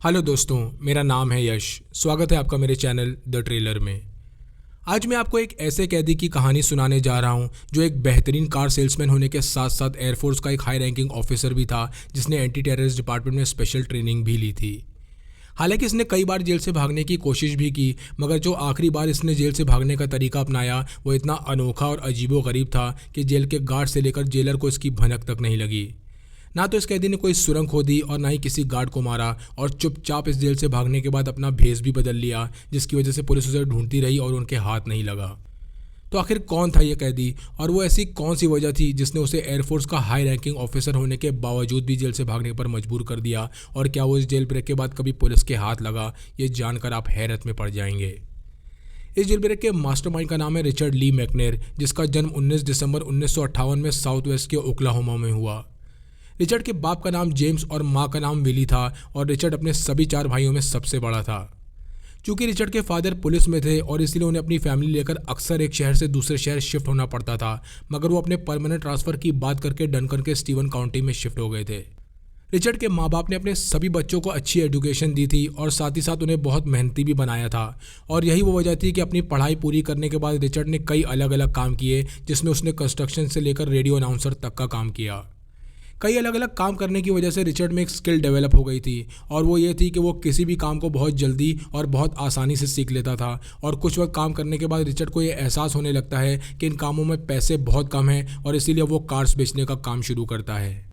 Hello दोस्तों, मेरा नाम है यश। स्वागत है आपका मेरे चैनल द ट्रेलर में। आज मैं आपको एक ऐसे कैदी की कहानी सुनाने जा रहा हूं जो एक बेहतरीन कार सेल्समैन होने के साथ साथ एयरफोर्स का एक हाई रैंकिंग ऑफिसर भी था, जिसने एंटी टेररिस्ट डिपार्टमेंट में स्पेशल ट्रेनिंग भी ली थी। हालांकि इसने कई बार जेल से भागने की कोशिश भी की, मगर जो आखिरी बार इसने जेल से भागने का तरीका अपनाया वो इतना अनोखा और अजीबोगरीब था कि जेल के गार्ड से लेकर जेलर को इसकी भनक तक नहीं लगी। ना तो इस कैदी ने कोई सुरंग खोदी और ना ही किसी गार्ड को मारा, और चुपचाप इस जेल से भागने के बाद अपना भेष भी बदल लिया, जिसकी वजह से पुलिस उसे ढूंढती रही और उनके हाथ नहीं लगा। तो आखिर कौन था ये कैदी, और वो ऐसी कौन सी वजह थी जिसने उसे एयरफोर्स का हाई रैंकिंग ऑफिसर होने के बावजूद भी जेल से भागने पर मजबूर कर दिया, और क्या वो इस जेल ब्रेक के बाद कभी पुलिस के हाथ लगा, ये जानकर आप हैरत में पड़ जाएंगे। इस जेल ब्रेक के मास्टरमाइंड का नाम है रिचर्ड ली मैकनेर, जिसका जन्म 19 दिसंबर 1958 में साउथ वेस्ट के ओक्लाहोमा में हुआ। रिचर्ड के बाप का नाम जेम्स और माँ का नाम विली था, और रिचर्ड अपने सभी 4 भाइयों में सबसे बड़ा था। चूंकि रिचर्ड के फादर पुलिस में थे और इसलिए उन्हें अपनी फैमिली लेकर अक्सर एक शहर से दूसरे शहर शिफ्ट होना पड़ता था, मगर वो अपने परमानेंट ट्रांसफ़र की बात करके डनकन के स्टीवन काउंटी में शिफ्ट हो गए थे। रिचर्ड के माँ बाप ने अपने सभी बच्चों को अच्छी एजुकेशन दी थी और साथ ही साथ उन्हें बहुत मेहनती भी बनाया था, और यही वो वजह थी कि अपनी पढ़ाई पूरी करने के बाद रिचर्ड ने कई अलग अलग काम किए, जिसमें उसने कंस्ट्रक्शन से लेकर रेडियो अनाउंसर तक का काम किया। कई अलग अलग काम करने की वजह से रिचर्ड में एक स्किल डेवलप हो गई थी, और वो ये थी कि वो किसी भी काम को बहुत जल्दी और बहुत आसानी से सीख लेता था। और कुछ वक्त काम करने के बाद रिचर्ड को ये एहसास होने लगता है कि इन कामों में पैसे बहुत कम हैं, और इसीलिए वो कार्स बेचने का काम शुरू करता है।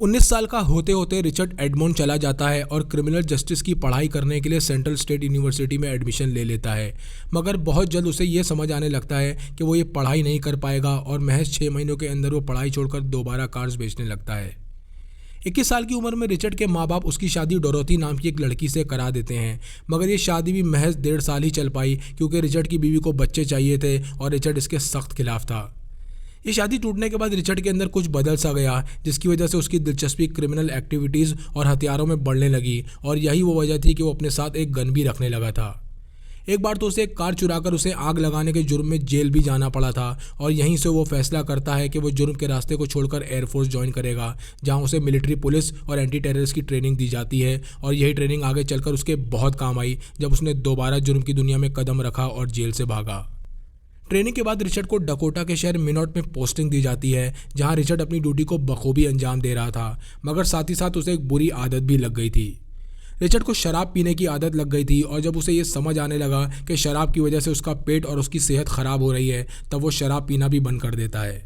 19 साल का होते होते रिचर्ड एडमोंड चला जाता है और क्रिमिनल जस्टिस की पढ़ाई करने के लिए सेंट्रल स्टेट यूनिवर्सिटी में एडमिशन ले लेता है, मगर बहुत जल्द उसे ये समझ आने लगता है कि वो ये पढ़ाई नहीं कर पाएगा, और महज 6 महीनों के अंदर वो पढ़ाई छोड़कर दोबारा कार्स बेचने लगता है। 21 साल की उम्र में रिचर्ड के माँ बाप उसकी शादी डोरोथी नाम की एक लड़की से करा देते हैं, मगर ये शादी भी महज 1.5 साल ही चल पाई, क्योंकि रिचर्ड की बीवी को बच्चे चाहिए थे और रिचर्ड इसके सख्त खिलाफ था। ये शादी टूटने के बाद रिचर्ड के अंदर कुछ बदल सा गया, जिसकी वजह से उसकी दिलचस्पी क्रिमिनल एक्टिविटीज़ और हथियारों में बढ़ने लगी, और यही वो वजह थी कि वो अपने साथ एक गन भी रखने लगा था। एक बार तो उसे एक कार चुराकर उसे आग लगाने के जुर्म में जेल भी जाना पड़ा था, और यहीं से वो फैसला करता है कि वो जुर्म के रास्ते को छोड़कर एयरफोर्स ज्वाइन करेगा, जहां उसे मिलिट्री पुलिस और एंटी टेररिस्ट की ट्रेनिंग दी जाती है। और यही ट्रेनिंग आगे चलकर उसके बहुत काम आई, जब उसने दोबारा जुर्म की दुनिया में कदम रखा और जेल से भागा। ट्रेनिंग के बाद रिचर्ड को डकोटा के शहर मिनोट में पोस्टिंग दी जाती है, जहां रिचर्ड अपनी ड्यूटी को बखूबी अंजाम दे रहा था, मगर साथ ही साथ उसे एक बुरी आदत भी लग गई थी। रिचर्ड को शराब पीने की आदत लग गई थी, और जब उसे ये समझ आने लगा कि शराब की वजह से उसका पेट और उसकी सेहत खराब हो रही है, तब वो शराब पीना भी बंद कर देता है।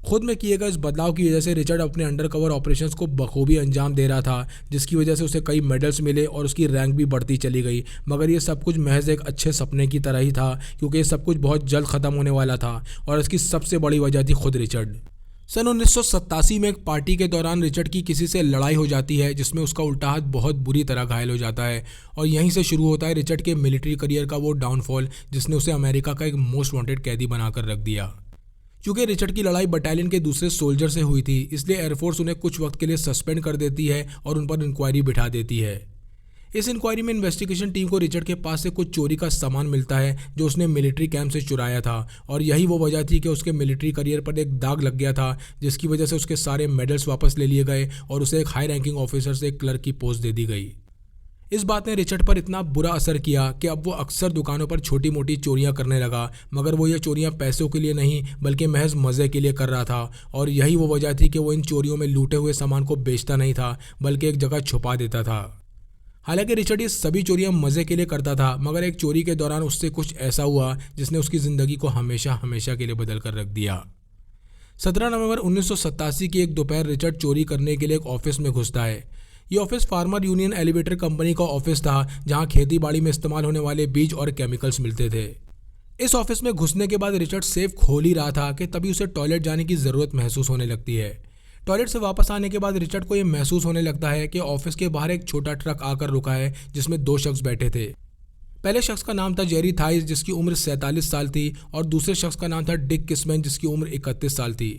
खुद में किए गए इस बदलाव की वजह से रिचर्ड अपने अंडरकवर ऑपरेशंस को बखूबी अंजाम दे रहा था, जिसकी वजह से उसे कई मेडल्स मिले और उसकी रैंक भी बढ़ती चली गई। मगर ये सब कुछ महज एक अच्छे सपने की तरह ही था, क्योंकि ये सब कुछ बहुत जल्द ख़त्म होने वाला था, और इसकी सबसे बड़ी वजह थी खुद रिचर्ड। सन 1987 में एक पार्टी के दौरान रिचर्ड की किसी से लड़ाई हो जाती है, जिसमें उसका उल्टा हाथ बहुत बुरी तरह घायल हो जाता है, और यहीं से शुरू होता है रिचर्ड के मिलिट्री करियर का वो डाउनफॉल, जिसने उसे अमेरिका का एक मोस्ट वांटेड कैदी बनाकर रख दिया। क्योंकि रिचर्ड की लड़ाई बटालियन के दूसरे सोल्जर से हुई थी, इसलिए एयरफोर्स उन्हें कुछ वक्त के लिए सस्पेंड कर देती है और उन पर इंक्वायरी बिठा देती है। इस इंक्वायरी में इन्वेस्टिगेशन टीम को रिचर्ड के पास से कुछ चोरी का सामान मिलता है, जो उसने मिलिट्री कैंप से चुराया था, और यही वो वजह थी कि उसके मिलिट्री करियर पर एक दाग लग गया था, जिसकी वजह से उसके सारे मेडल्स वापस ले लिए गए और उसे एक हाई रैंकिंग ऑफिसर से एक क्लर्क की पोस्ट दे दी गई। इस बात ने रिचर्ड पर इतना बुरा असर किया कि अब वो अक्सर दुकानों पर छोटी मोटी चोरियां करने लगा, मगर वो ये चोरियां पैसों के लिए नहीं बल्कि महज मज़े के लिए कर रहा था, और यही वो वजह थी कि वो इन चोरियों में लूटे हुए सामान को बेचता नहीं था, बल्कि एक जगह छुपा देता था। हालांकि रिचर्ड ये सभी चोरियां मज़े के लिए करता था, मगर एक चोरी के दौरान उससे कुछ ऐसा हुआ जिसने उसकी ज़िंदगी को हमेशा हमेशा के लिए बदल कर रख दिया। 17 नवंबर 1987 की एक दोपहर रिचर्ड चोरी करने के लिए एक ऑफिस में घुसता है। ये office farmer union elevator company का ऑफिस था, जहां खेती बाड़ी में इस्तेमाल होने वाले बीज और केमिकल्स मिलते थे। इस ऑफिस में घुसने के बाद रिचर्ड सेफ खोल ही रहा था कि तभी उसे टॉयलेट जाने की ज़रूरत महसूस होने लगती है। टॉयलेट से वापस आने के बाद रिचर्ड को यह महसूस होने लगता है कि ऑफिस के बाहर एक छोटा ट्रक आकर रुका है, जिसमें 2 शख्स बैठे थे। पहले शख्स का नाम था जेरी थाइस, जिसकी उम्र 47 साल थी, और दूसरे शख्स का नाम था डिक किसमैन, जिसकी उम्र 31 साल थी।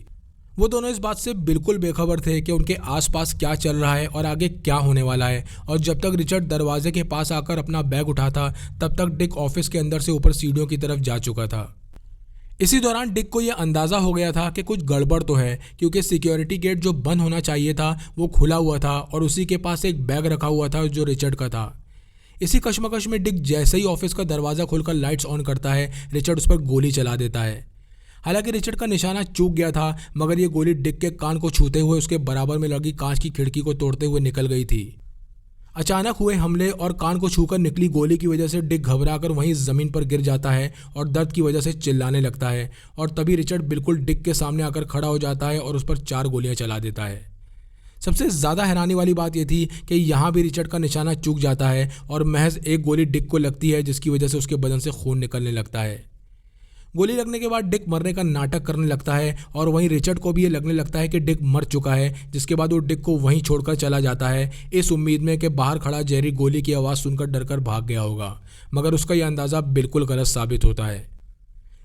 वो दोनों इस बात से बिल्कुल बेखबर थे कि उनके आसपास क्या चल रहा है और आगे क्या होने वाला है, और जब तक रिचर्ड दरवाजे के पास आकर अपना बैग उठाता, तब तक डिक ऑफिस के अंदर से ऊपर सीढ़ियों की तरफ जा चुका था। इसी दौरान डिक को यह अंदाज़ा हो गया था कि कुछ गड़बड़ तो है, क्योंकि सिक्योरिटी गेट जो बंद होना चाहिए था वो खुला हुआ था और उसी के पास एक बैग रखा हुआ था जो रिचर्ड का था। इसी कश्मकश में डिक जैसे ही ऑफिस का दरवाज़ा खोलकर लाइट्स ऑन करता है, रिचर्ड उस पर गोली चला देता है। हालांकि रिचर्ड का निशाना चूक गया था, मगर ये गोली डिक के कान को छूते हुए उसके बराबर में लगी कांच की खिड़की को तोड़ते हुए निकल गई थी। अचानक हुए हमले और कान को छूकर निकली गोली की वजह से डिक घबराकर वहीं ज़मीन पर गिर जाता है और दर्द की वजह से चिल्लाने लगता है, और तभी रिचर्ड बिल्कुल डिक के सामने आकर खड़ा हो जाता है और उस पर 4 गोलियां चला देता है। सबसे ज़्यादा हैरानी वाली बात यह थी कि यहाँ भी रिचर्ड का निशाना चूक जाता है और महज एक गोली डिक को लगती है, जिसकी वजह से उसके बदन से खून निकलने लगता है। गोली लगने के बाद डिक मरने का नाटक करने लगता है और वहीं रिचर्ड को भी ये लगने लगता है कि डिक मर चुका है, जिसके बाद वो डिक को वहीं छोड़कर चला जाता है, इस उम्मीद में कि बाहर खड़ा जेरी गोली की आवाज़ सुनकर डरकर भाग गया होगा। मगर उसका यह अंदाज़ा बिल्कुल गलत साबित होता है।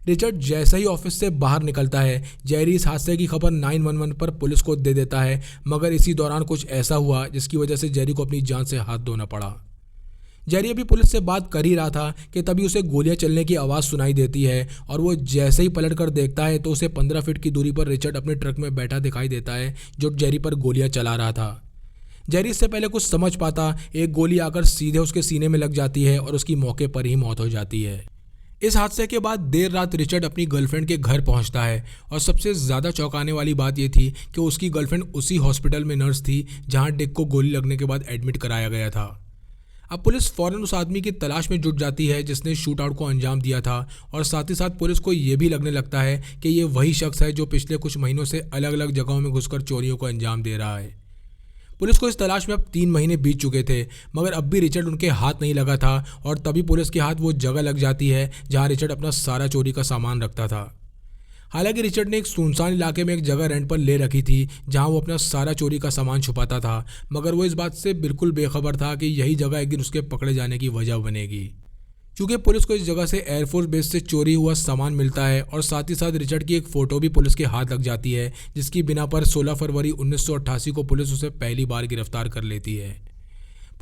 रिचर्ड जैसे ही ऑफिस से बाहर निकलता है, जेरी इस हादसे की खबर 911 पर पुलिस को दे देता है, मगर इसी दौरान कुछ ऐसा हुआ जिसकी वजह से जेरी को अपनी जान से हाथ धोना पड़ा। जेरी अभी पुलिस से बात कर ही रहा था कि तभी उसे गोलियां चलने की आवाज़ सुनाई देती है, और वो जैसे ही पलट कर देखता है तो उसे 15 फीट की दूरी पर रिचर्ड अपने ट्रक में बैठा दिखाई देता है, जो जेरी पर गोलियां चला रहा था। जेरी इससे पहले कुछ समझ पाता, एक गोली आकर सीधे उसके सीने में लग जाती है और उसकी मौके पर ही मौत हो जाती है। इस हादसे के बाद देर रात रिचर्ड अपनी गर्लफ्रेंड के घर पहुंचता है, और सबसे ज़्यादा चौंकाने वाली बात यह थी कि उसकी गर्लफ्रेंड उसी हॉस्पिटल में नर्स थी जहां डिक को गोली लगने के बाद एडमिट कराया गया था। अब पुलिस फौरन उस आदमी की तलाश में जुट जाती है जिसने शूट आउट को अंजाम दिया था, और साथ ही साथ पुलिस को ये भी लगने लगता है कि ये वही शख्स है जो पिछले कुछ महीनों से अलग अलग जगहों में घुसकर चोरियों को अंजाम दे रहा है। पुलिस को इस तलाश में अब 3 महीने बीत चुके थे, मगर अब भी रिचर्ड उनके हाथ नहीं लगा था, और तभी पुलिस के हाथ वो जगह लग जाती है जहाँ रिचर्ड अपना सारा चोरी का सामान रखता था। हालांकि रिचर्ड ने एक सुनसान इलाके में एक जगह रेंट पर ले रखी थी जहां वो अपना सारा चोरी का सामान छुपाता था, मगर वो इस बात से बिल्कुल बेखबर था कि यही जगह एक दिन उसके पकड़े जाने की वजह बनेगी। क्योंकि पुलिस को इस जगह से एयरफोर्स बेस से चोरी हुआ सामान मिलता है, और साथ ही साथ रिचर्ड की एक फ़ोटो भी पुलिस के हाथ लग जाती है, जिसकी बिना पर 16 फरवरी 1988 को पुलिस उसे पहली बार गिरफ्तार कर लेती है।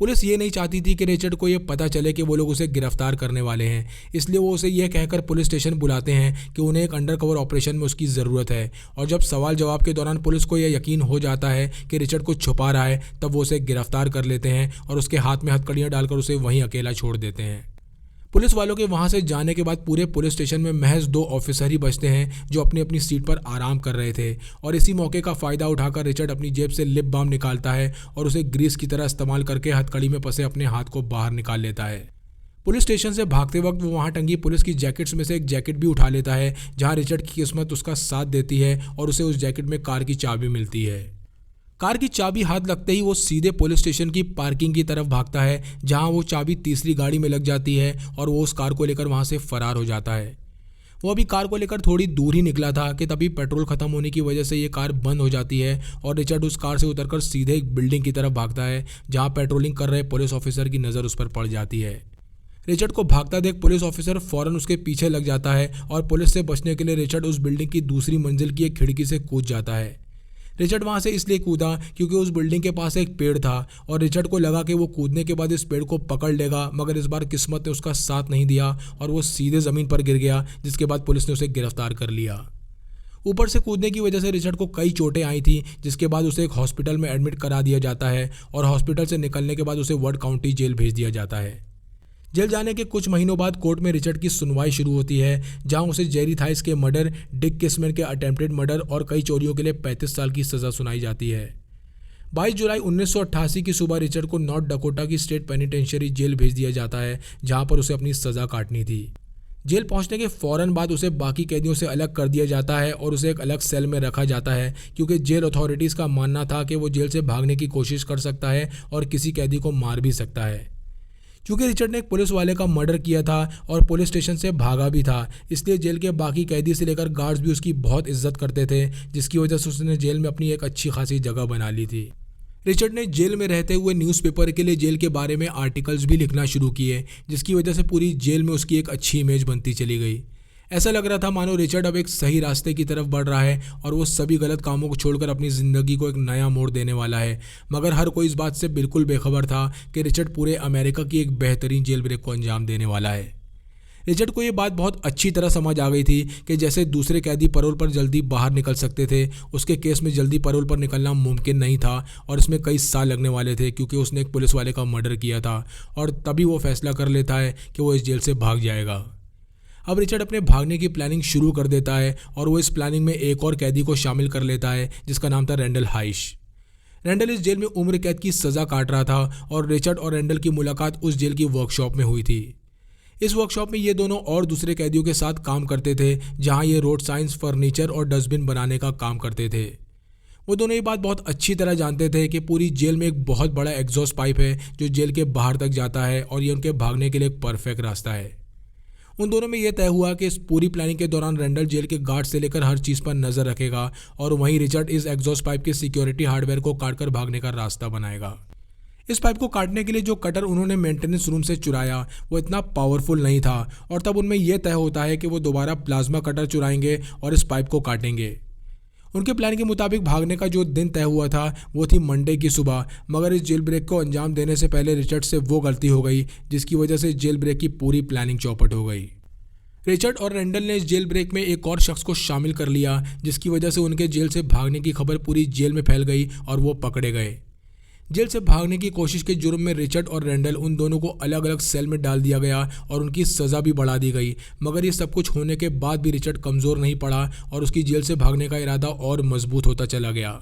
पुलिस ये नहीं चाहती थी कि रिचर्ड को ये पता चले कि वो लोग उसे गिरफ्तार करने वाले हैं, इसलिए वो उसे यह कहकर पुलिस स्टेशन बुलाते हैं कि उन्हें एक अंडरकवर ऑपरेशन में उसकी ज़रूरत है। और जब सवाल जवाब के दौरान पुलिस को यह यकीन हो जाता है कि रिचर्ड को छुपा रहा है, तब वो उसे गिरफ्तार कर लेते हैं और उसके हाथ में हथकड़ियाँ डालकर उसे वहीं अकेला छोड़ देते हैं। पुलिस वालों के वहां से जाने के बाद पूरे पुलिस स्टेशन में महज 2 ऑफिसर ही बचते हैं जो अपनी अपनी सीट पर आराम कर रहे थे, और इसी मौके का फ़ायदा उठाकर रिचर्ड अपनी जेब से लिप बाम निकालता है और उसे ग्रीस की तरह इस्तेमाल करके हथकड़ी में फंसे अपने हाथ को बाहर निकाल लेता है। पुलिस स्टेशन से भागते वक्त वो वहाँ टंगी पुलिस की जैकेट्स में से एक जैकेट भी उठा लेता है, जहाँ रिचर्ड की किस्मत उसका साथ देती है और उसे उस जैकेट में कार की चाबी मिलती है। कार की चाबी हाथ लगते ही वो सीधे पुलिस स्टेशन की पार्किंग की तरफ भागता है, जहां वो चाबी तीसरी गाड़ी में लग जाती है और वो उस कार को लेकर वहां से फरार हो जाता है। वो अभी कार को लेकर थोड़ी दूर ही निकला था कि तभी पेट्रोल खत्म होने की वजह से ये कार बंद हो जाती है, और रिचर्ड उस कार से उतरकर सीधे एक बिल्डिंग की तरफ भागता है जहाँ पेट्रोलिंग कर रहे पुलिस ऑफिसर की नज़र उस पर पड़ जाती है। रिचर्ड को भागता देख पुलिस ऑफिसर फौरन उसके पीछे लग जाता है, और पुलिस से बचने के लिए रिचर्ड उस बिल्डिंग की दूसरी मंजिल की एक खिड़की से कूद जाता है। रिचर्ड वहां से इसलिए कूदा क्योंकि उस बिल्डिंग के पास एक पेड़ था, और रिचर्ड को लगा कि वो कूदने के बाद इस पेड़ को पकड़ लेगा, मगर इस बार किस्मत ने उसका साथ नहीं दिया और वो सीधे ज़मीन पर गिर गया, जिसके बाद पुलिस ने उसे गिरफ्तार कर लिया। ऊपर से कूदने की वजह से रिचर्ड को कई चोटें आई थी, जिसके बाद उसे एक हॉस्पिटल में एडमिट करा दिया जाता है, और हॉस्पिटल से निकलने के बाद उसे वर्ड काउंटी जेल भेज दिया जाता है। जेल जाने के कुछ महीनों बाद कोर्ट में रिचर्ड की सुनवाई शुरू होती है, जहां उसे जेरी थाइस के मर्डर, डिक किसमैन के अटेम्प्टेड मर्डर और कई चोरियों के लिए 35 साल की सज़ा सुनाई जाती है। 22 जुलाई 1988 की सुबह रिचर्ड को नॉर्थ डकोटा की स्टेट पेनिटेंशियरी जेल भेज दिया जाता है, जहां पर उसे अपनी सज़ा काटनी थी। जेल पहुंचने के फ़ौरन बाद उसे बाकी कैदियों से अलग कर दिया जाता है और उसे एक अलग सेल में रखा जाता है, क्योंकि जेल अथॉरिटीज़ का मानना था कि वो जेल से भागने की कोशिश कर सकता है और किसी कैदी को मार भी सकता है। क्योंकि रिचर्ड ने एक पुलिस वाले का मर्डर किया था और पुलिस स्टेशन से भागा भी था, इसलिए जेल के बाकी कैदी से लेकर गार्ड्स भी उसकी बहुत इज्जत करते थे, जिसकी वजह से उसने जेल में अपनी एक अच्छी खासी जगह बना ली थी। रिचर्ड ने जेल में रहते हुए न्यूज़पेपर के लिए जेल के बारे में आर्टिकल्स भी लिखना शुरू किए, जिसकी वजह से पूरी जेल में उसकी एक अच्छी इमेज बनती चली गई। ऐसा लग रहा था मानो रिचर्ड अब एक सही रास्ते की तरफ बढ़ रहा है और वो सभी गलत कामों को छोड़कर अपनी ज़िंदगी को एक नया मोड़ देने वाला है, मगर हर कोई इस बात से बिल्कुल बेखबर था कि रिचर्ड पूरे अमेरिका की एक बेहतरीन जेल ब्रेक को अंजाम देने वाला है। रिचर्ड को ये बात बहुत अच्छी तरह समझ आ गई थी कि जैसे दूसरे कैदी पैरोल पर जल्दी बाहर निकल सकते थे, उसके केस में जल्दी पैरोल पर निकलना मुमकिन नहीं था और इसमें कई साल लगने वाले थे क्योंकि उसने एक पुलिस वाले का मर्डर किया था और तभी वो फैसला कर लेता है कि वो इस जेल से भाग जाएगा। अब रिचर्ड अपने भागने की प्लानिंग शुरू कर देता है और वो इस प्लानिंग में एक और कैदी को शामिल कर लेता है जिसका नाम था रैंडल हाइश। रैंडल इस जेल में उम्र कैद की सज़ा काट रहा था और रिचर्ड और रैंडल की मुलाकात उस जेल की वर्कशॉप में हुई थी। इस वर्कशॉप में ये दोनों और दूसरे कैदियों के साथ काम करते थे जहां ये रोड साइंस, फर्नीचर और डस्टबिन बनाने का काम करते थे। वो दोनों ये बात बहुत अच्छी तरह जानते थे कि पूरी जेल में एक बहुत बड़ा एग्जॉस्ट पाइप है जो जेल के बाहर तक जाता है और ये उनके भागने के लिए एक परफेक्ट रास्ता है। उन दोनों में यह तय हुआ कि इस पूरी प्लानिंग के दौरान रैंडल जेल के गार्ड से लेकर हर चीज़ पर नज़र रखेगा और वहीं रिचर्ड इस एग्जॉस्ट पाइप के सिक्योरिटी हार्डवेयर को काटकर भागने का रास्ता बनाएगा। इस पाइप को काटने के लिए जो कटर उन्होंने मेंटेनेंस रूम से चुराया वो इतना पावरफुल नहीं था और तब उनमें यह तय होता है कि वो दोबारा प्लाज्मा कटर चुराएंगे और इस पाइप को काटेंगे। उनके प्लान के मुताबिक भागने का जो दिन तय हुआ था वो थी मंडे की सुबह, मगर इस जेल ब्रेक को अंजाम देने से पहले रिचर्ड से वो गलती हो गई जिसकी वजह से जेल ब्रेक की पूरी प्लानिंग चौपट हो गई। रिचर्ड और रैंडल ने इस जेल ब्रेक में एक और शख्स को शामिल कर लिया जिसकी वजह से उनके जेल से भागने की खबर पूरी जेल में फैल गई और वो पकड़े गए। जेल से भागने की कोशिश के जुर्म में रिचर्ड और रैंडल उन दोनों को अलग अलग सेल में डाल दिया गया और उनकी सज़ा भी बढ़ा दी गई, मगर ये सब कुछ होने के बाद भी रिचर्ड कमज़ोर नहीं पड़ा और उसकी जेल से भागने का इरादा और मजबूत होता चला गया।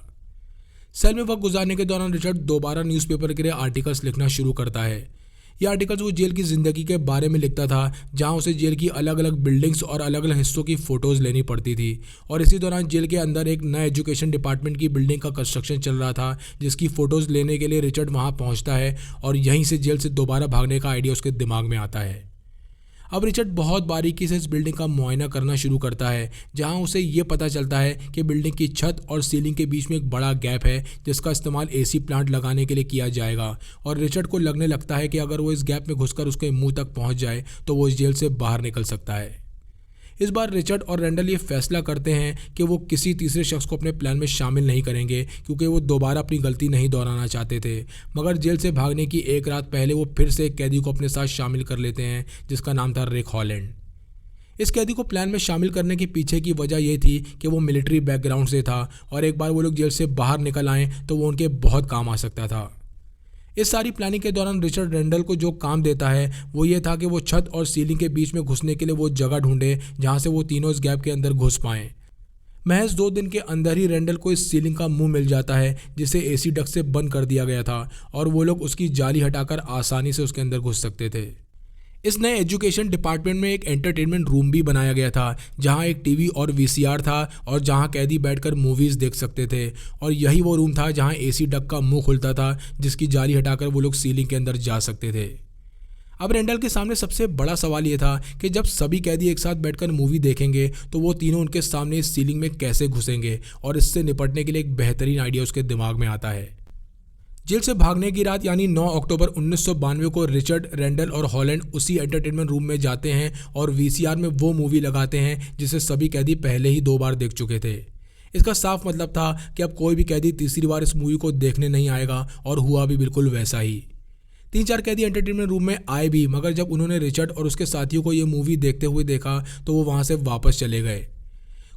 सेल में वक्त गुजारने के दौरान रिचर्ड दोबारा न्यूज़पेपर के लिए आर्टिकल्स लिखना शुरू करता है। ये आर्टिकल्स वो जेल की ज़िंदगी के बारे में लिखता था जहां उसे जेल की अलग अलग बिल्डिंग्स और अलग अलग हिस्सों की फ़ोटोज़ लेनी पड़ती थी और इसी दौरान जेल के अंदर एक नए एजुकेशन डिपार्टमेंट की बिल्डिंग का कंस्ट्रक्शन चल रहा था जिसकी फ़ोटोज़ लेने के लिए रिचर्ड वहां पहुंचता है और यहीं से जेल से दोबारा भागने का आइडिया उसके दिमाग में आता है। अब रिचर्ड बहुत बारीकी से इस बिल्डिंग का मुआयना करना शुरू करता है जहां उसे ये पता चलता है कि बिल्डिंग की छत और सीलिंग के बीच में एक बड़ा गैप है जिसका इस्तेमाल एसी प्लांट लगाने के लिए किया जाएगा और रिचर्ड को लगने लगता है कि अगर वो इस गैप में घुसकर उसके मुंह तक पहुंच जाए तो वो इस जेल से बाहर निकल सकता है। इस बार रिचर्ड और रैंडल ये फैसला करते हैं कि वो किसी तीसरे शख्स को अपने प्लान में शामिल नहीं करेंगे क्योंकि वो दोबारा अपनी गलती नहीं दोहराना चाहते थे। मगर जेल से भागने की एक रात पहले वो फिर से एक कैदी को अपने साथ शामिल कर लेते हैं जिसका नाम था रिक हॉलैंड। इस कैदी को प्लान में शामिल करने के पीछे की वजह ये थी कि वो मिलिट्री बैकग्राउंड से था और एक बार वो लोग जेल से बाहर निकल आए तो वो उनके बहुत काम आ सकता था। इस सारी प्लानिंग के दौरान रिचर्ड रैंडल को जो काम देता है वो ये था कि वो छत और सीलिंग के बीच में घुसने के लिए वो जगह ढूंढे जहां से वो तीनों इस गैप के अंदर घुस पाएं। महज 2 दिन के अंदर ही रैंडल को इस सीलिंग का मुंह मिल जाता है जिसे एसी डक्ट से बंद कर दिया गया था और वो लोग उसकी जाली हटाकर आसानी से उसके अंदर घुस सकते थे। इस नए एजुकेशन डिपार्टमेंट में एक एंटरटेनमेंट रूम भी बनाया गया था जहां एक टीवी और वीसीआर था और जहां कैदी बैठकर मूवीज़ देख सकते थे और यही वो रूम था जहां एसी डक का मुंह खुलता था जिसकी जाली हटाकर वो लोग सीलिंग के अंदर जा सकते थे। अब रैंडल के सामने सबसे बड़ा सवाल ये था कि जब सभी कैदी एक साथ बैठकर मूवी देखेंगे तो वो तीनों उनके सामने इस सीलिंग में कैसे घुसेंगे और इससे निपटने के लिए एक बेहतरीन आइडिया उसके दिमाग में आता है। जेल से भागने की रात यानी 9 अक्टूबर 1992 को रिचर्ड, रैंडल और हॉलैंड उसी एंटरटेनमेंट रूम में जाते हैं और वीसीआर में वो मूवी लगाते हैं जिसे सभी कैदी पहले ही 2 बार देख चुके थे। इसका साफ मतलब था कि अब कोई भी कैदी तीसरी बार इस मूवी को देखने नहीं आएगा और हुआ भी बिल्कुल वैसा ही। 3-4 कैदी एंटरटेनमेंट रूम में आए भी, मगर जब उन्होंने रिचर्ड और उसके साथियों को ये मूवी देखते हुए देखा तो वो वहाँ से वापस चले गए।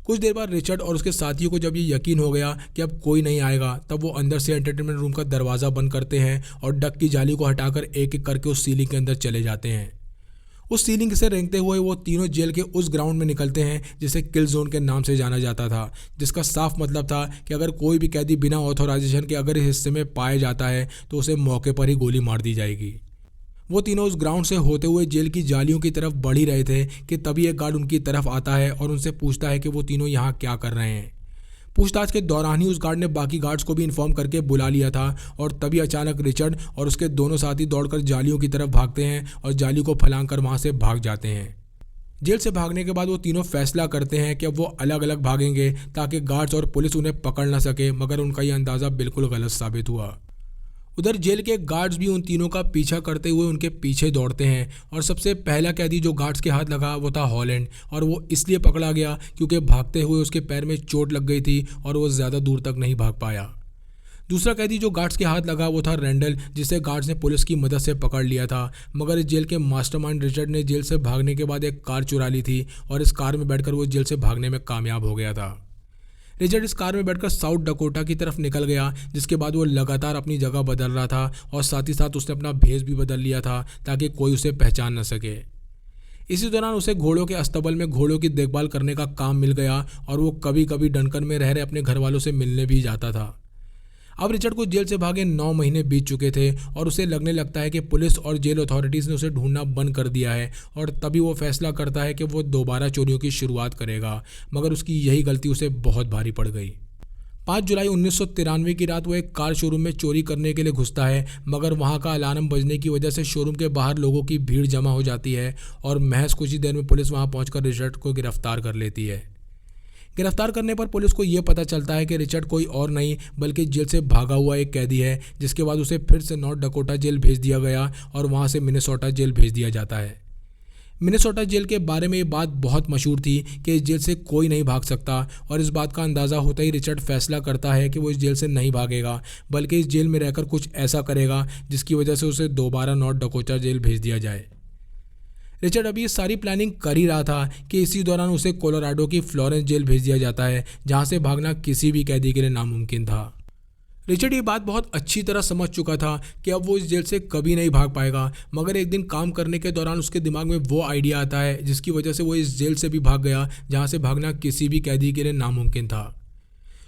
कुछ देर बाद रिचर्ड और उसके साथियों को जब ये यकीन हो गया कि अब कोई नहीं आएगा तब वो अंदर से एंटरटेनमेंट रूम का दरवाज़ा बंद करते हैं और डक की जाली को हटाकर एक एक करके उस सीलिंग के अंदर चले जाते हैं। उस सीलिंग से रेंगते हुए वो तीनों जेल के उस ग्राउंड में निकलते हैं जिसे किल जोन के नाम से जाना जाता था, जिसका साफ मतलब था कि अगर कोई भी कैदी बिना ऑथोराइजेशन के अगर इस हिस्से में पाया जाता है तो उसे मौके पर ही गोली मार दी जाएगी। वो तीनों उस ग्राउंड से होते हुए जेल की जालियों की तरफ बढ़ ही रहे थे कि तभी एक गार्ड उनकी तरफ आता है और उनसे पूछता है कि वो तीनों यहाँ क्या कर रहे हैं। पूछताछ के दौरान ही उस गार्ड ने बाकी गार्ड्स को भी इन्फॉर्म करके बुला लिया था और तभी अचानक रिचर्ड और उसके दोनों साथी दौड़कर जालियों की तरफ भागते हैं और जाली को फैलाकर कर वहाँ से भाग जाते हैं। जेल से भागने के बाद वो तीनों फैसला करते हैं कि अब वो अलग अलग भागेंगे ताकि गार्ड्स और पुलिस उन्हें पकड़ ना सके, मगर उनका ये अंदाज़ा बिल्कुल गलत साबित हुआ। उधर जेल के गार्ड्स भी उन तीनों का पीछा करते हुए उनके पीछे दौड़ते हैं और सबसे पहला कैदी जो गार्ड्स के हाथ लगा वो था हॉलैंड और वो इसलिए पकड़ा गया क्योंकि भागते हुए उसके पैर में चोट लग गई थी और वो ज़्यादा दूर तक नहीं भाग पाया। दूसरा कैदी जो गार्ड्स के हाथ लगा वो था रैंडल, जिसे गार्ड्स ने पुलिस की मदद से पकड़ लिया था। मगर इस जेल के मास्टरमाइंड रिचर्ड ने जेल से भागने के बाद एक कार चुरा ली थी और इस कार में बैठकर वो जेल से भागने में कामयाब हो गया था। रिचर्ड इस कार में बैठकर साउथ डकोटा की तरफ निकल गया, जिसके बाद वो लगातार अपनी जगह बदल रहा था और साथ ही साथ उसने अपना भेष भी बदल लिया था ताकि कोई उसे पहचान न सके। इसी दौरान उसे घोड़ों के अस्तबल में घोड़ों की देखभाल करने का काम मिल गया और वो कभी कभी डनकन में रह रहे अपने घर वालों से मिलने भी जाता था। अब रिचर्ड को जेल से भागे 9 महीने बीत चुके थे और उसे लगने लगता है कि पुलिस और जेल अथॉरिटीज़ ने उसे ढूंढना बंद कर दिया है और तभी वो फैसला करता है कि वो दोबारा चोरियों की शुरुआत करेगा। मगर उसकी यही गलती उसे बहुत भारी पड़ गई। 5 जुलाई 1993 की रात वो एक कार शोरूम में चोरी करने के लिए घुसता है, मगर वहां का अलार्म बजने की वजह से शोरूम के बाहर लोगों की भीड़ जमा हो जाती है और महज कुछ ही देर में पुलिस वहां पहुंचकर रिचर्ड को गिरफ्तार कर लेती है। गिरफ्तार करने पर पुलिस को यह पता चलता है कि रिचर्ड कोई और नहीं बल्कि जेल से भागा हुआ एक कैदी है, जिसके बाद उसे फिर से नॉर्थ डकोटा जेल भेज दिया गया और वहां से मिनेसोटा जेल भेज दिया जाता है। मिनेसोटा जेल के बारे में ये बात बहुत मशहूर थी कि इस जेल से कोई नहीं भाग सकता और इस बात का अंदाज़ा होता ही रिचर्ड फैसला करता है कि वो इस जेल से नहीं भागेगा बल्कि इस जेल में रहकर कुछ ऐसा करेगा जिसकी वजह से उसे दोबारा नॉर्थ डकोटा जेल भेज दिया जाए। रिचर्ड अभी ये सारी प्लानिंग कर ही रहा था कि इसी दौरान उसे कोलोराडो की फ्लोरेंस जेल भेज दिया जाता है, जहां से भागना किसी भी कैदी के लिए नामुमकिन था। रिचर्ड ये बात बहुत अच्छी तरह समझ चुका था कि अब वो इस जेल से कभी नहीं भाग पाएगा, मगर एक दिन काम करने के दौरान उसके दिमाग में वो आइडिया आता है जिसकी वजह से वो इस जेल से भी भाग गया जहाँ से भागना किसी भी कैदी के लिए नामुमकिन था।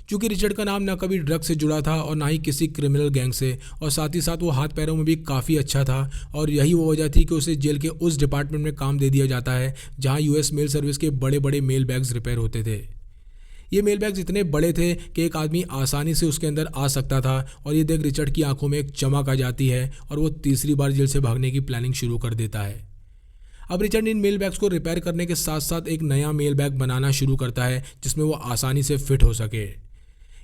क्योंकि रिचर्ड का नाम ना कभी ड्रग से जुड़ा था और ना ही किसी क्रिमिनल गैंग से, और साथ ही साथ वो हाथ पैरों में भी काफ़ी अच्छा था और यही वो वजह थी कि उसे जेल के उस डिपार्टमेंट में काम दे दिया जाता है जहाँ यूएस मेल सर्विस के बड़े बड़े मेल बैग्स रिपेयर होते थे। ये मेल बैग्स इतने बड़े थे कि एक आदमी आसानी से उसके अंदर आ सकता था और ये देख रिचर्ड की आंखों में एक चमक आ जाती है और वो तीसरी बार जेल से भागने की प्लानिंग शुरू कर देता है। अब रिचर्ड इन मेल बैग्स को रिपेयर करने के साथ साथ एक नया मेल बैग बनाना शुरू करता है जिसमें वो आसानी से फिट हो सके।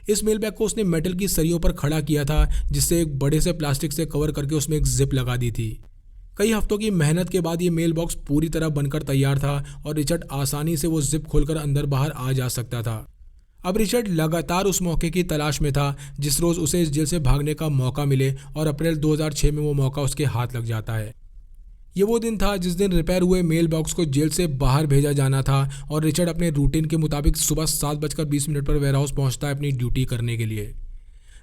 इस मेल बैग को उसने मेटल की सरियों पर खड़ा किया था, जिससे एक बड़े से प्लास्टिक से कवर करके उसमें एक जिप लगा दी थी। कई हफ्तों की मेहनत के बाद ये मेल बॉक्स पूरी तरह बनकर तैयार था और रिचर्ड आसानी से वो जिप खोलकर अंदर बाहर आ जा सकता था। अब रिचर्ड लगातार उस मौके की तलाश में था जिस रोज़ उसे इस जेल से भागने का मौका मिले और अप्रैल 2006 में वो मौका उसके हाथ लग जाता है। ये वो दिन था जिस दिन रिपेयर हुए मेल बॉक्स को जेल से बाहर भेजा जाना था और रिचर्ड अपने रूटीन के मुताबिक सुबह 7:20 पर वेयर हाउस पहुंचता है अपनी ड्यूटी करने के लिए।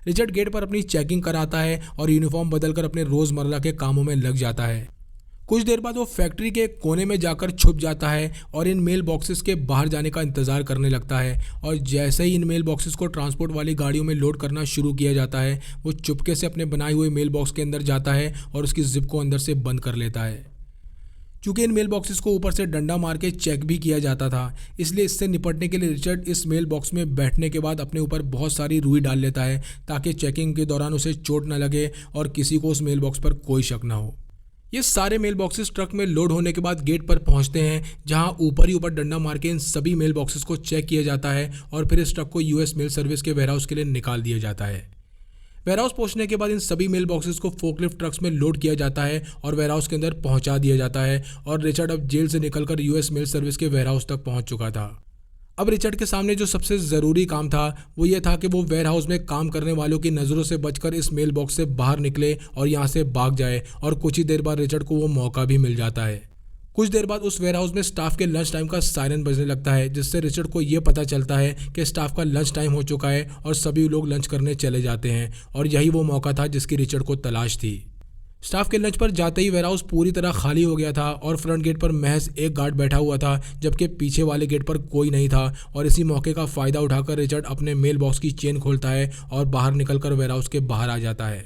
रिचर्ड गेट पर अपनी चेकिंग कराता है और यूनिफॉर्म बदलकर अपने रोज़मर्रा के कामों में लग जाता है। कुछ देर बाद वो फैक्ट्री के कोने में जाकर छुप जाता है और इन मेल बॉक्सेस के बाहर जाने का इंतज़ार करने लगता है, और जैसे ही इन मेल बॉक्सेस को ट्रांसपोर्ट वाली गाड़ियों में लोड करना शुरू किया जाता है वो चुपके से अपने बनाए हुए मेल बॉक्स के अंदर जाता है और उसकी जिप को अंदर से बंद कर लेता है। चूँकि इन मेल बॉक्सेस को ऊपर से डंडा मार के चेक भी किया जाता था, इसलिए इससे निपटने के लिए रिचर्ड इस मेल बॉक्स में बैठने के बाद अपने ऊपर बहुत सारी रुई डाल लेता है ताकि चेकिंग के दौरान उसे चोट न लगे और किसी को उस मेल बॉक्स पर कोई शक ना हो। ये सारे मेल बॉक्सेस ट्रक में लोड होने के बाद गेट पर पहुंचते हैं, जहां ऊपर ही ऊपर डंडा मार के इन सभी मेल बॉक्सेस को चेक किया जाता है और फिर इस ट्रक को यूएस मेल सर्विस के वेयरहाउस के लिए निकाल दिया जाता है। वेयरहाउस पहुंचने के बाद इन सभी मेल बॉक्सेस को फोकलिफ्ट ट्रक्स में लोड किया जाता है और वेयरहाउस के अंदर पहुंचा दिया जाता है और रिचर्ड अब जेल से निकलकर यूएस मेल सर्विस के वेयरहाउस तक पहुंच चुका था। अब रिचर्ड के सामने जो सबसे ज़रूरी काम था वो ये था कि वो वेयरहाउस में काम करने वालों की नज़रों से बचकर इस मेल बॉक्स से बाहर निकले और यहाँ से भाग जाए, और कुछ ही देर बाद रिचर्ड को वो मौका भी मिल जाता है। कुछ देर बाद उस वेयरहाउस में स्टाफ के लंच टाइम का सायरन बजने लगता है, जिससे रिचर्ड को ये पता चलता है कि स्टाफ का लंच टाइम हो चुका है और सभी लोग लंच करने चले जाते हैं, और यही वो मौका था जिसकी रिचर्ड को तलाश थी। स्टाफ के लंच पर जाते ही वेयरहाउस पूरी तरह खाली हो गया था और फ्रंट गेट पर महज एक गार्ड बैठा हुआ था, जबकि पीछे वाले गेट पर कोई नहीं था। और इसी मौके का फ़ायदा उठाकर रिचर्ड अपने मेल बॉक्स की चेन खोलता है और बाहर निकलकर वेयरहाउस के बाहर आ जाता है।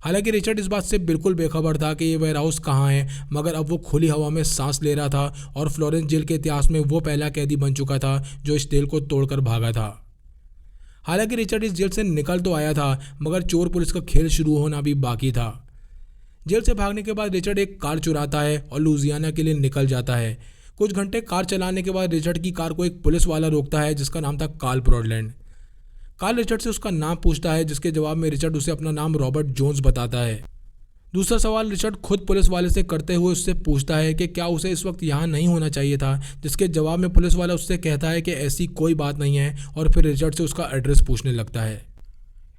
हालांकि रिचर्ड इस बात से बिल्कुल बेखबर था कि ये वेयरहाउस कहाँ है, मगर अब वो खुली हवा में सांस ले रहा था और फ्लोरेंस जेल के इतिहास में वो पहला कैदी बन चुका था जो इस जेल को तोड़कर भागा था। हालांकि रिचर्ड इस जेल से निकल तो आया था, मगर चोर पुलिस का खेल शुरू होना भी बाकी था। जेल से भागने के बाद रिचर्ड एक कार चुराता है और लुजियाना के लिए निकल जाता है। कुछ घंटे कार चलाने के बाद रिचर्ड की कार को एक पुलिस वाला रोकता है जिसका नाम था कार्ल ब्रॉडलैंड। कार्ल रिचर्ड से उसका नाम पूछता है, जिसके जवाब में रिचर्ड उसे अपना नाम रॉबर्ट जोन्स बताता है। दूसरा सवाल रिचर्ड खुद पुलिस वाले से करते हुए उससे पूछता है कि क्या उसे इस वक्त यहाँ नहीं होना चाहिए था, जिसके जवाब में पुलिस वाला उससे कहता है कि ऐसी कोई बात नहीं है, और फिर रिचर्ड से उसका एड्रेस पूछने लगता है।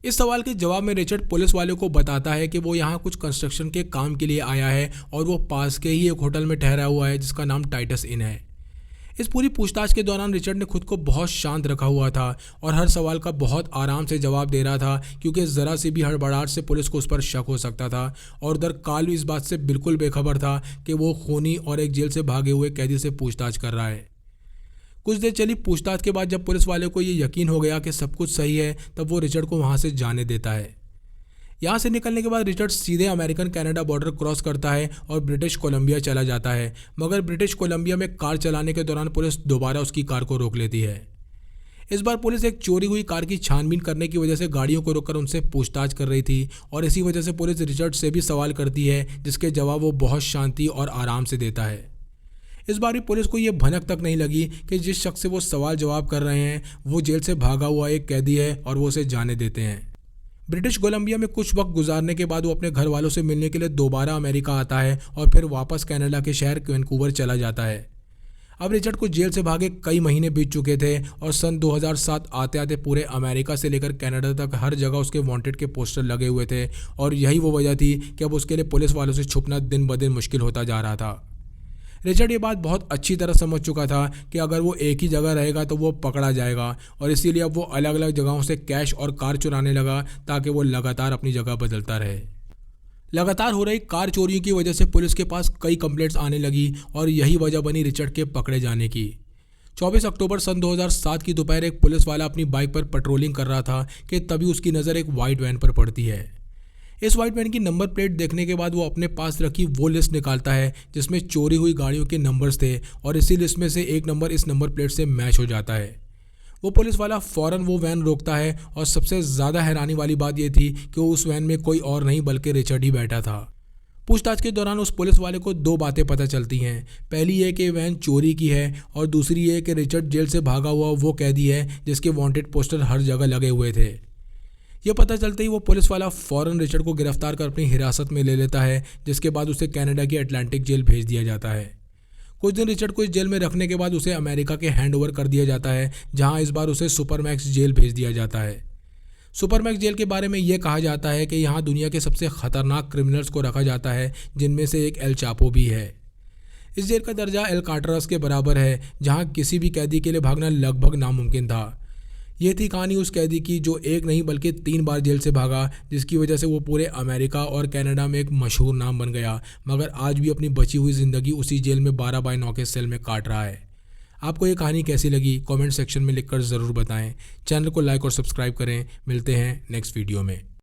इस सवाल के जवाब में रिचर्ड पुलिस वाले को बताता है कि वो यहाँ कुछ कंस्ट्रक्शन के काम के लिए आया है और वो पास के ही एक होटल में ठहरा हुआ है जिसका नाम टाइटस इन है। इस पूरी पूछताछ के दौरान रिचर्ड ने खुद को बहुत शांत रखा हुआ था और हर सवाल का बहुत आराम से जवाब दे रहा था, क्योंकि ज़रा सी भी हड़बड़ाहट से पुलिस को उस पर शक हो सकता था। और उधर कार्ल भी इस बात से बिल्कुल बेखबर था कि वो खूनी और एक जेल से भागे हुए कैदी से पूछताछ कर रहा है। कुछ देर चली पूछताछ के बाद जब पुलिस वाले को ये यकीन हो गया कि सब कुछ सही है, तब वो रिचर्ड को वहाँ से जाने देता है। यहाँ से निकलने के बाद रिचर्ड सीधे अमेरिकन कनाडा बॉर्डर क्रॉस करता है और ब्रिटिश कोलंबिया चला जाता है, मगर ब्रिटिश कोलंबिया में कार चलाने के दौरान पुलिस दोबारा उसकी कार को रोक लेती है। इस बार पुलिस एक चोरी हुई कार की छानबीन करने की वजह से गाड़ियों को रोककर उनसे पूछताछ कर रही थी और इसी वजह से पुलिस रिचर्ड से भी सवाल करती है, जिसके जवाब वो बहुत शांति और आराम से देता है। इस बार भी पुलिस को ये भनक तक नहीं लगी कि जिस शख्स से वो सवाल जवाब कर रहे हैं वो जेल से भागा हुआ एक कैदी है और वो उसे जाने देते हैं। ब्रिटिश कोलंबिया में कुछ वक्त गुजारने के बाद वो अपने घर वालों से मिलने के लिए दोबारा अमेरिका आता है और फिर वापस कनाडा के शहर वैंकूवर चला जाता है। अब रिचर्ड को जेल से भागे कई महीने बीत चुके थे और सन 2007 आते आते पूरे अमेरिका से लेकर कनाडा तक हर जगह उसके वांटेड के पोस्टर लगे हुए थे और यही वो वजह थी कि अब उसके लिए पुलिस वालों से छुपना दिन ब दिन मुश्किल होता जा रहा था। रिचर्ड ये बात बहुत अच्छी तरह समझ चुका था कि अगर वो एक ही जगह रहेगा तो वो पकड़ा जाएगा और इसीलिए अब वो अलग अलग जगहों से कैश और कार चुराने लगा ताकि वो लगातार अपनी जगह बदलता रहे। लगातार हो रही कार चोरियों की वजह से पुलिस के पास कई कंप्लेंट्स आने लगी और यही वजह बनी रिचर्ड के पकड़े जाने की। 24 अक्टूबर सन 2007 की दोपहर एक पुलिस वाला अपनी बाइक पर पेट्रोलिंग कर रहा था कि तभी उसकी नज़र एक वाइट वैन पर पड़ती है। इस वाइट वैन की नंबर प्लेट देखने के बाद वो अपने पास रखी वो लिस्ट निकालता है जिसमें चोरी हुई गाड़ियों के नंबर्स थे और इसी लिस्ट में से एक नंबर इस नंबर प्लेट से मैच हो जाता है। वो पुलिस वाला फ़ौरन वो वैन रोकता है और सबसे ज़्यादा हैरानी वाली बात ये थी कि उस वैन में कोई और नहीं बल्कि रिचर्ड ही बैठा था। पूछताछ के दौरान उस पुलिस वाले को दो बातें पता चलती हैं। पहली ये कि वैन चोरी की है और दूसरी ये कि रिचर्ड जेल से भागा हुआ वो कैदी है जिसके वांटेड पोस्टर हर जगह लगे हुए थे। यह पता चलते ही वो पुलिस वाला फ़ौरन रिचर्ड को गिरफ्तार कर अपनी हिरासत में ले लेता है, जिसके बाद उसे कनाडा की अटलांटिक जेल भेज दिया जाता है। कुछ दिन रिचर्ड को इस जेल में रखने के बाद उसे अमेरिका के हैंडओवर कर दिया जाता है, जहां इस बार उसे सुपरमैक्स जेल भेज दिया जाता है। सुपरमैक्स जेल के बारे में यह कहा जाता है कि यहाँ दुनिया के सबसे खतरनाक क्रिमिनल्स को रखा जाता है, जिनमें से एक एल चापो भी है। इस जेल का दर्जा एल काटरस के बराबर है, जहाँ किसी भी कैदी के लिए भागना लगभग नामुमकिन था। ये थी कहानी उस कैदी की जो एक नहीं बल्कि 3 बार जेल से भागा, जिसकी वजह से वो पूरे अमेरिका और कनाडा में एक मशहूर नाम बन गया, मगर आज भी अपनी बची हुई ज़िंदगी उसी जेल में 12/9 के सेल में काट रहा है। आपको ये कहानी कैसी लगी कमेंट सेक्शन में लिखकर ज़रूर बताएं। चैनल को लाइक और सब्सक्राइब करें। मिलते हैं नेक्स्ट वीडियो में।